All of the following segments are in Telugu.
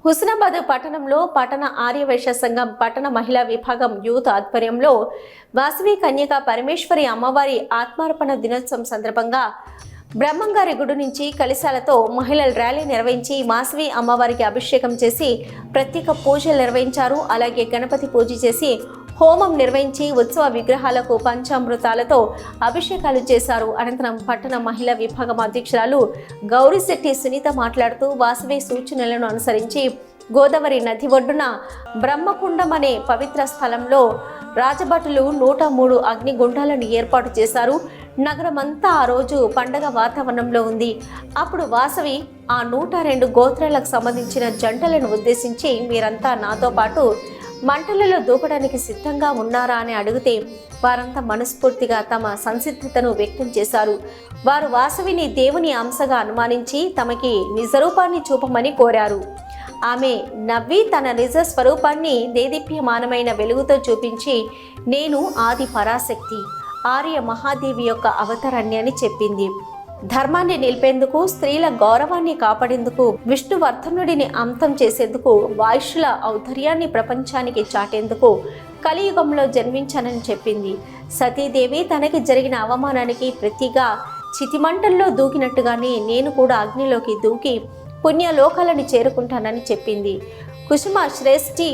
హుస్నాబాద్ పట్టణంలో పట్టణ ఆర్యవైశ్య సంఘం పట్టణ మహిళా విభాగం యూత్ ఆధ్వర్యంలో వాసవి కన్యక పరమేశ్వరి అమ్మవారి ఆత్మార్పణ దినోత్సవం సందర్భంగా బ్రహ్మంగారి గుడి నుంచి కలశాలతో మహిళల ర్యాలీ నిర్వహించి వాసవి అమ్మవారికి అభిషేకం చేసి ప్రత్యేక పూజలు నిర్వహించారు. అలాగే గణపతి పూజ చేసి హోమం నిర్వహించి ఉత్సవ విగ్రహాలకు పంచామృతాలతో అభిషేకాలు చేశారు. అనంతరం పట్టణ మహిళా విభాగం అధ్యక్షురాలు గౌరిశెట్టి సునీత మాట్లాడుతూ వాసవి సూచనలను అనుసరించి గోదావరి నది ఒడ్డున బ్రహ్మకుండం అనే పవిత్ర స్థలంలో రాజభటులు 103 అగ్నిగుండాలను ఏర్పాటు చేశారు. నగరమంతా ఆ రోజు పండగ వాతావరణంలో ఉంది. అప్పుడు వాసవి ఆ 102 గోత్రాలకు సంబంధించిన జంటలను ఉద్దేశించి మీరంతా నాతో పాటు మంటలలో దూకడానికి సిద్ధంగా ఉన్నారా అని అడిగితే వారంతా మనస్ఫూర్తిగా తమ సంసిద్ధతను వ్యక్తం చేశారు. వారు వాసవిని దేవుని అంశగా అనుమానించి తమకి నిజరూపాన్ని చూపమని కోరారు. ఆమె నవ్వి తన నిజ స్వరూపాన్ని దేదీప్యమానమైన వెలుగుతో చూపించి నేను ఆది పరాశక్తి ఆర్య మహాదేవి యొక్క అవతారాన్ని అని చెప్పింది. ధర్మాన్ని నిలిపేందుకు, స్త్రీల గౌరవాన్ని కాపాడేందుకు, విష్ణువర్ధనుడిని అంతం చేసేందుకు, వైశ్యుల ఔద్ధర్యాన్ని ప్రపంచానికి చాటేందుకు కలియుగంలో జన్మించానని చెప్పింది. సతీదేవి తనకి జరిగిన అవమానానికి ప్రతిగా చితిమంటల్లో దూకినట్టుగానే నేను కూడా అగ్నిలోకి దూకి పుణ్యలోకాలను చేరుకుంటానని చెప్పింది. కుసుమ శ్రేష్ఠి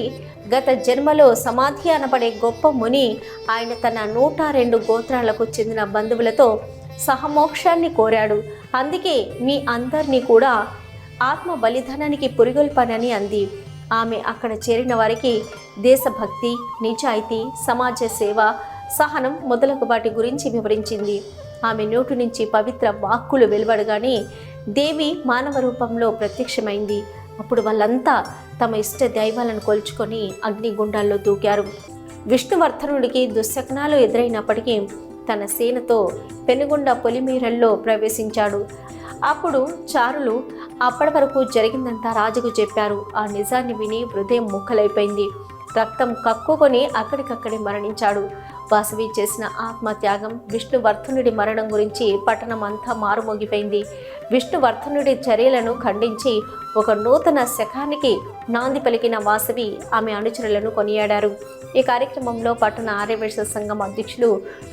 గత జన్మలో సమాధి అనబడే గొప్ప ముని. ఆయన తన 102 గోత్రాలకు చెందిన బంధువులతో సహమోక్షాన్ని కోరాడు. అందుకే మీ అందరినీ కూడా ఆత్మ బలిదానానికి పురిగొల్పానని అంది. ఆమె అక్కడ చేరిన వారికి దేశభక్తి, నిజాయితీ, సమాజ సేవ, సహనం మొదలగు వాటి గురించి వివరించింది. ఆమె నోటి నుంచి పవిత్ర వాక్కులు వెలువడగానే దేవి మానవ రూపంలో ప్రత్యక్షమైంది. అప్పుడు వాళ్ళంతా తమ ఇష్ట దైవాలను కొలుచుకొని అగ్నిగుండాల్లో దూకారు. విష్ణువర్ధనుడికి దుశ్శకనాలు ఎదురైనప్పటికీ తన సేనతో పెనుగొండ పొలిమేరల్లో ప్రవేశించాడు. అప్పుడు చారులు అప్పటి వరకు జరిగిందంతా రాజుకు చెప్పారు. ఆ నిజాన్ని విని హృదయం ముక్కలైపోయింది. రక్తం కక్కుకొని అక్కడికక్కడే మరణించాడు. వాసవి చేసిన ఆత్మత్యాగం, విష్ణువర్ధనుడి మరణం గురించి పట్టణం అంతా మారుమోగిపోయింది. విష్ణువర్ధనుడి చర్యలను ఖండించి ఒక నూతన శకానికి నాంది పలికిన వాసవి ఆమె అనుచరులను కొనియాడారు. ఈ కార్యక్రమంలో పట్టణ ఆర్యవైశ్య సంఘం అధ్యక్షులు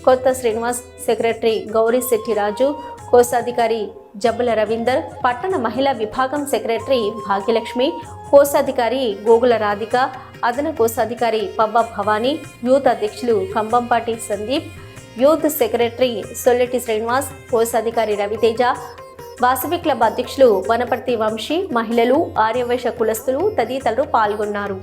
కొత్త శ్రీనివాస్, సెక్రటరీ గౌరిశెట్టి రాజు, కోశాధికారి జబ్బుల రవీందర్, పట్టణ మహిళా విభాగం సెక్రటరీ భాగ్యలక్ష్మి, కోశాధికారి గోగుల రాధిక, అదన కోశాధికారి పవ్వ భవానీ, యూత్ అధ్యక్షులు కంబంపాటి సందీప్, యూత్ సెక్రటరీ సొల్లెటి శ్రీనివాస్, కోశాధికారి రవితేజ, వాసవి క్లబ్ అధ్యక్షులు వనపర్తి వంశీ, మహిళలు, ఆర్యవైశ్య కులస్తులు తదితరులు పాల్గొన్నారు.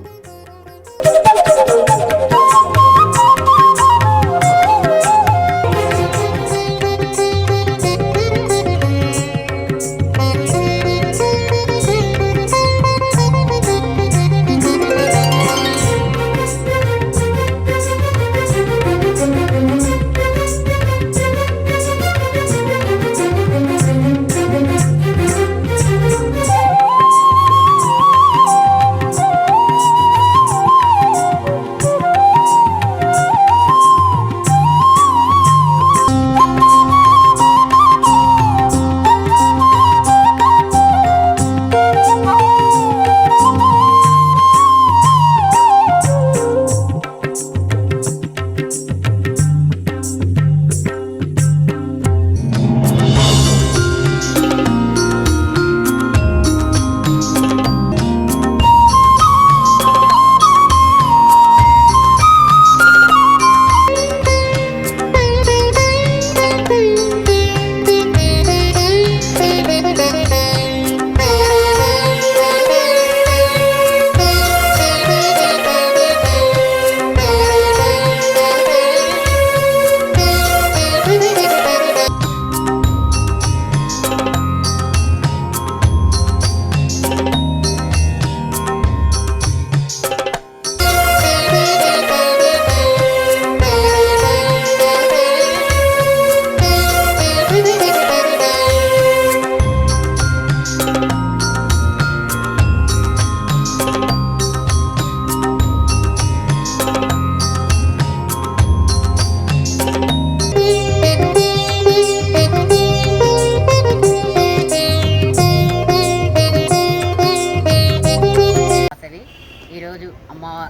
ఈరోజు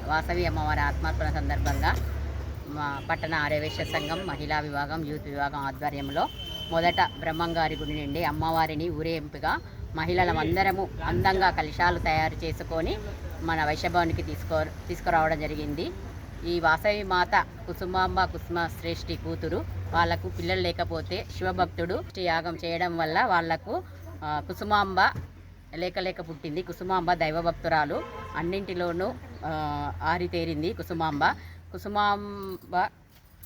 వాసవి అమ్మవారి ఆత్మార్పణ సందర్భంగా మా పట్టణ ఆర్యవైశ్య సంఘం మహిళా విభాగం యూత్ విభాగం ఆధ్వర్యంలో మొదట బ్రహ్మంగారి గుడి నుండి అమ్మవారిని ఊరేగింపుగా మహిళలందరము అందంగా కలశాలు తయారు చేసుకొని మన వైశ్యభవనికి తీసుకురావడం జరిగింది. ఈ వాసవి మాత కుసుమాంబ కుసుమ శ్రేష్ఠి కూతురు. వాళ్లకు పిల్లలు లేకపోతే శివభక్తుడు యాగం చేయడం వల్ల వాళ్లకు కుసుమాంబ లేక పుట్టింది. కుసుమాంబ దైవభక్తురాలు, అన్నింటిలోనూ ఆరితేరింది కుసుమాంబ.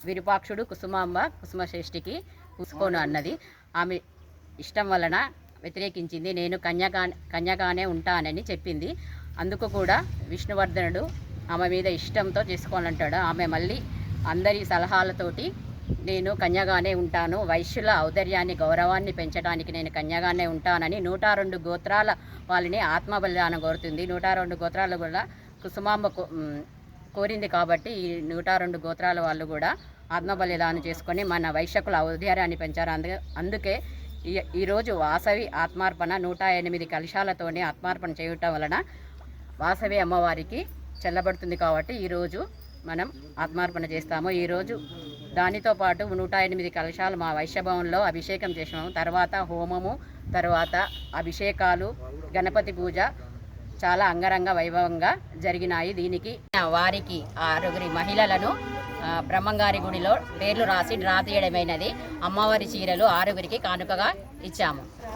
విరూపాక్షుడు కుసుమాంబ కుసుమశ్రేష్ఠికి కుసుకోను అన్నది. ఆమె ఇష్టం వలన వ్యతిరేకించింది. నేను కన్యగానే ఉంటానని చెప్పింది. అందుకు కూడా విష్ణువర్ధనుడు ఆమె మీద ఇష్టంతో చేసుకోవాలంటాడు. ఆమె మళ్ళీ అందరి సలహాలతోటి నేను కన్యగానే ఉంటాను, వైశ్యుల ఔదర్యాన్ని గౌరవాన్ని పెంచడానికి నేను కన్యగానే ఉంటానని 102 గోత్రాల వాళ్ళని ఆత్మబలిదానం కోరుతుంది. 102 గోత్రాలు కూడా కుసుమాంబ కోరింది కాబట్టి ఈ 102 గోత్రాల వాళ్ళు కూడా ఆత్మబలిదానం చేసుకొని మన వైశ్యకుల ఔదర్యాన్ని పెంచారు. అందుకే ఈరోజు వాసవి ఆత్మార్పణ 108 కలశాలతోనే ఆత్మార్పణ చేయటం వలన వాసవి అమ్మవారికి చెల్లబడుతుంది. కాబట్టి ఈరోజు మనం ఆత్మార్పణ చేస్తాము. ఈరోజు దానితో పాటు 108 కలశాలు మా వైశ్యభవన్లో అభిషేకం చేసాము. తర్వాత హోమము, తర్వాత అభిషేకాలు, గణపతి పూజ చాలా అంగరంగ వైభవంగా జరిగినాయి. దీనికి వారికి 6 మహిళలను బ్రహ్మంగారి గుడిలో పేర్లు రాసి డ్రా తీయడమైనది. అమ్మవారి చీరలు 6 కానుకగా ఇచ్చాము.